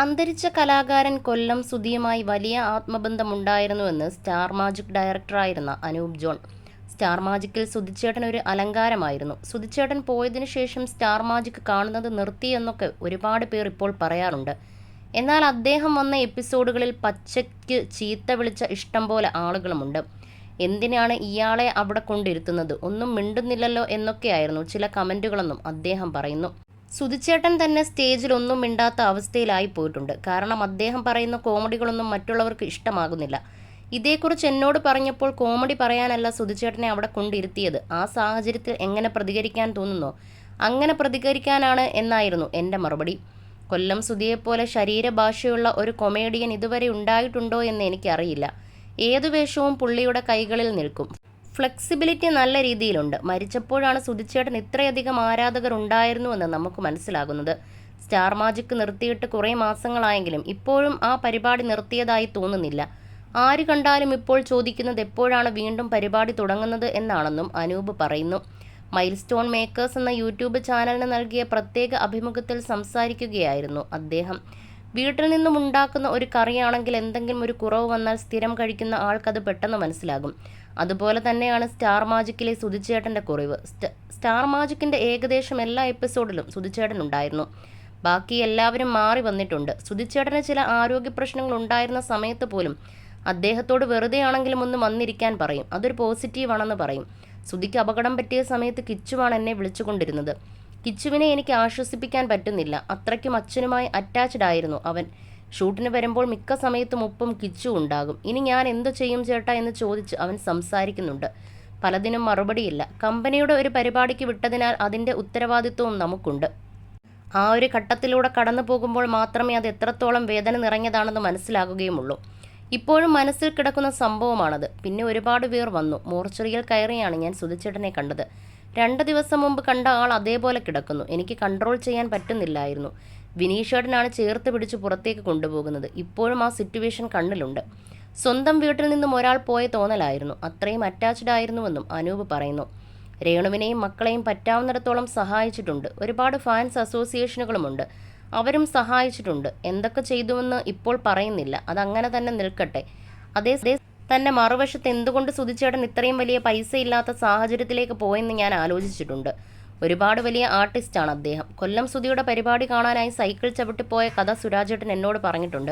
അന്തരിച്ച കലാകാരൻ കൊല്ലം സുധിയുമായി വലിയ ആത്മബന്ധമുണ്ടായിരുന്നുവെന്ന് സ്റ്റാർ മാജിക് ഡയറക്ടറായിരുന്ന അനൂപ് ജോൺ. സ്റ്റാർ മാജിക്കിൽ സുധിച്ചേട്ടൻ ഒരു അലങ്കാരമായിരുന്നു. സുധിച്ചേട്ടൻ പോയതിനു ശേഷം സ്റ്റാർ മാജിക് കാണുന്നത് നിർത്തിയെന്നൊക്കെ ഒരുപാട് പേർ ഇപ്പോൾ പറയാറുണ്ട്. എന്നാൽ അദ്ദേഹം വന്ന എപ്പിസോഡുകളിൽ പച്ചയ്ക്ക് ചീത്ത വിളിച്ച ഇഷ്ടം പോലെ ആളുകളുമുണ്ട്. എന്തിനാണ് ഇയാളെ അവിടെ കൊണ്ടിരുത്തുന്നത്, ഒന്നും മിണ്ടുന്നില്ലല്ലോ എന്നൊക്കെയായിരുന്നു ചില കമൻറ്റുകളെന്നും അദ്ദേഹം പറയുന്നു. സുധിച്ചേട്ടൻ തന്നെ സ്റ്റേജിൽ ഒന്നും മിണ്ടാത്ത അവസ്ഥയിലായി പോയിട്ടുണ്ട്. കാരണം അദ്ദേഹം പറയുന്ന കോമഡികളൊന്നും മറ്റുള്ളവർക്ക് ഇഷ്ടമാകുന്നില്ല. ഇതേക്കുറിച്ച് എന്നോട് പറഞ്ഞപ്പോൾ കോമഡി പറയാനല്ല സുധിച്ചേട്ടനെ അവിടെ കൊണ്ടിരുത്തിയത്, ആ സാഹചര്യത്തിൽ എങ്ങനെ പ്രതികരിക്കാൻ തോന്നുന്നോ അങ്ങനെ പ്രതികരിക്കാനാണ് എന്നായിരുന്നു എൻ്റെ മറുപടി. കൊല്ലം സുധിയെപ്പോലെ ശരീരഭാഷയുള്ള ഒരു കൊമേഡിയൻ ഇതുവരെ ഉണ്ടായിട്ടുണ്ടോ എന്ന് എനിക്കറിയില്ല. ഏതു വേഷവും പുള്ളിയുടെ കൈകളിൽ നിൽക്കും. ഫ്ലെക്സിബിലിറ്റി നല്ല രീതിയിലുണ്ട്. മരിച്ചപ്പോഴാണ് സുധിച്ചേട്ടൻ ഇത്രയധികം ആരാധകർ ഉണ്ടായിരുന്നുവെന്ന് നമുക്ക് മനസ്സിലാകുന്നത്. സ്റ്റാർ മാജിക് നിർത്തിയിട്ട് കുറേ മാസങ്ങളായെങ്കിലും ഇപ്പോഴും ആ പരിപാടി നിർത്തിയതായി തോന്നുന്നില്ല. ആര് കണ്ടാലും ഇപ്പോൾ ചോദിക്കുന്നത് എപ്പോഴാണ് വീണ്ടും പരിപാടി തുടങ്ങുന്നത് എന്നാണെന്നും അനൂപ് പറയുന്നു. മൈൽ സ്റ്റോൺ മേക്കേഴ്സ് എന്ന യൂട്യൂബ് ചാനലിന് നൽകിയ പ്രത്യേക അഭിമുഖത്തിൽ സംസാരിക്കുകയായിരുന്നു അദ്ദേഹം. വീട്ടിൽ നിന്നും ഉണ്ടാക്കുന്ന ഒരു കറിയാണെങ്കിൽ എന്തെങ്കിലും ഒരു കുറവ് വന്നാൽ സ്ഥിരം കഴിക്കുന്ന ആൾക്കത് പെട്ടെന്ന് മനസ്സിലാകും. അതുപോലെ തന്നെയാണ് സ്റ്റാർ മാജിക്കിലെ സുധിച്ചേട്ടൻ്റെ കുറവ്. സ്റ്റാർ മാജിക്കിൻ്റെ ഏകദേശം എല്ലാ എപ്പിസോഡിലും സുധിച്ചേട്ടൻ ഉണ്ടായിരുന്നു. ബാക്കി എല്ലാവരും മാറി വന്നിട്ടുണ്ട്. സുധിച്ചേട്ടന് ചില ആരോഗ്യ പ്രശ്നങ്ങൾ ഉണ്ടായിരുന്ന സമയത്ത് പോലും അദ്ദേഹത്തോട് വെറുതെ ആണെങ്കിലും ഒന്ന് വന്നിരിക്കാൻ പറയും. അതൊരു പോസിറ്റീവാണെന്ന് പറയും. സുധിക്ക് അപകടം പറ്റിയ സമയത്ത് കിച്ചുവാണ് എന്നെ വിളിച്ചുകൊണ്ടിരുന്നത്. കിച്ചുവിനെ എനിക്ക് ആശ്വസിപ്പിക്കാൻ പറ്റുന്നില്ല. അത്രയ്ക്കും അച്ഛനുമായി അറ്റാച്ച്ഡ് ആയിരുന്നു അവൻ. ഷൂട്ടിന് വരുമ്പോൾ മിക്ക സമയത്തും ഒപ്പം കിച്ചു ഉണ്ടാകും. ഇനി ഞാൻ എന്തു ചെയ്യും ചേട്ടാ എന്ന് ചോദിച്ച് അവൻ സംസാരിക്കുന്നുണ്ട്. പലതിനും മറുപടിയില്ല. കമ്പനിയുടെ ഒരു പരിപാടിക്ക് വിട്ടതിനാൽ അതിൻ്റെ ഉത്തരവാദിത്വവും നമുക്കുണ്ട്. ആ ഒരു ഘട്ടത്തിലൂടെ കടന്നു പോകുമ്പോൾ മാത്രമേ അത് എത്രത്തോളം വേദന നിറഞ്ഞതാണെന്ന് മനസ്സിലാകുകയുമുള്ളൂ. ഇപ്പോഴും മനസ്സിൽ കിടക്കുന്ന സംഭവമാണത്. പിന്നെ ഒരുപാട് പേർ വന്നു. മോർച്ചറിയിൽ കയറിയാണ് ഞാൻ സുധിച്ചേട്ടനെ കണ്ടത്. 2 ദിവസം മുമ്പ് കണ്ട ആൾ അതേപോലെ കിടക്കുന്നു. എനിക്ക് കൺട്രോൾ ചെയ്യാൻ പറ്റുന്നില്ലായിരുന്നു. വിനീഷേട്ടനാണ് ചേർത്ത് പിടിച്ച് പുറത്തേക്ക് കൊണ്ടുപോകുന്നത്. ഇപ്പോഴും ആ സിറ്റുവേഷൻ കണ്ണിലുണ്ട്. സ്വന്തം വീട്ടിൽ നിന്നും ഒരാൾ പോയ തോന്നലായിരുന്നു. അത്രയും അറ്റാച്ച്ഡ് ആയിരുന്നുവെന്നും അനൂപ് പറയുന്നു. രേണുവിനെയും മക്കളെയും പറ്റാവുന്നിടത്തോളം സഹായിച്ചിട്ടുണ്ട്. ഒരുപാട് ഫാൻസ് അസോസിയേഷനുകളുമുണ്ട്, അവരും സഹായിച്ചിട്ടുണ്ട്. എന്തൊക്കെ ചെയ്തുവെന്ന് ഇപ്പോൾ പറയുന്നില്ല, അതങ്ങനെ തന്നെ നിൽക്കട്ടെ. അതേ തന്നെ മറുവശത്ത് എന്തുകൊണ്ട് സുധിച്ചേട്ടൻ ഇത്രയും വലിയ പൈസ ഇല്ലാത്ത സാഹചര്യത്തിലേക്ക് പോയെന്ന് ഞാൻ ആലോചിച്ചിട്ടുണ്ട്. ഒരുപാട് വലിയ ആർട്ടിസ്റ്റാണ് അദ്ദേഹം. കൊല്ലം സുധിയുടെ പരിപാടി കാണാനായി സൈക്കിൾ ചവിട്ടിപ്പോയ കഥ സുരാജേട്ടൻ എന്നോട് പറഞ്ഞിട്ടുണ്ട്.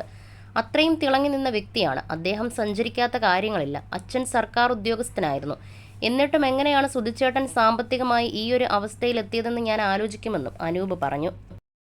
അത്രയും തിളങ്ങി നിന്ന വ്യക്തിയാണ് അദ്ദേഹം. സഞ്ചരിക്കാത്ത കാര്യങ്ങളില്ല. അച്ഛൻ സർക്കാർ ഉദ്യോഗസ്ഥനായിരുന്നു. എന്നിട്ടും എങ്ങനെയാണ് സുധിച്ചേട്ടൻ സാമ്പത്തികമായി ഈ ഒരു അവസ്ഥയിലെത്തിയതെന്ന് ഞാൻ ആലോചിക്കുമെന്നും അനൂപ് പറഞ്ഞു.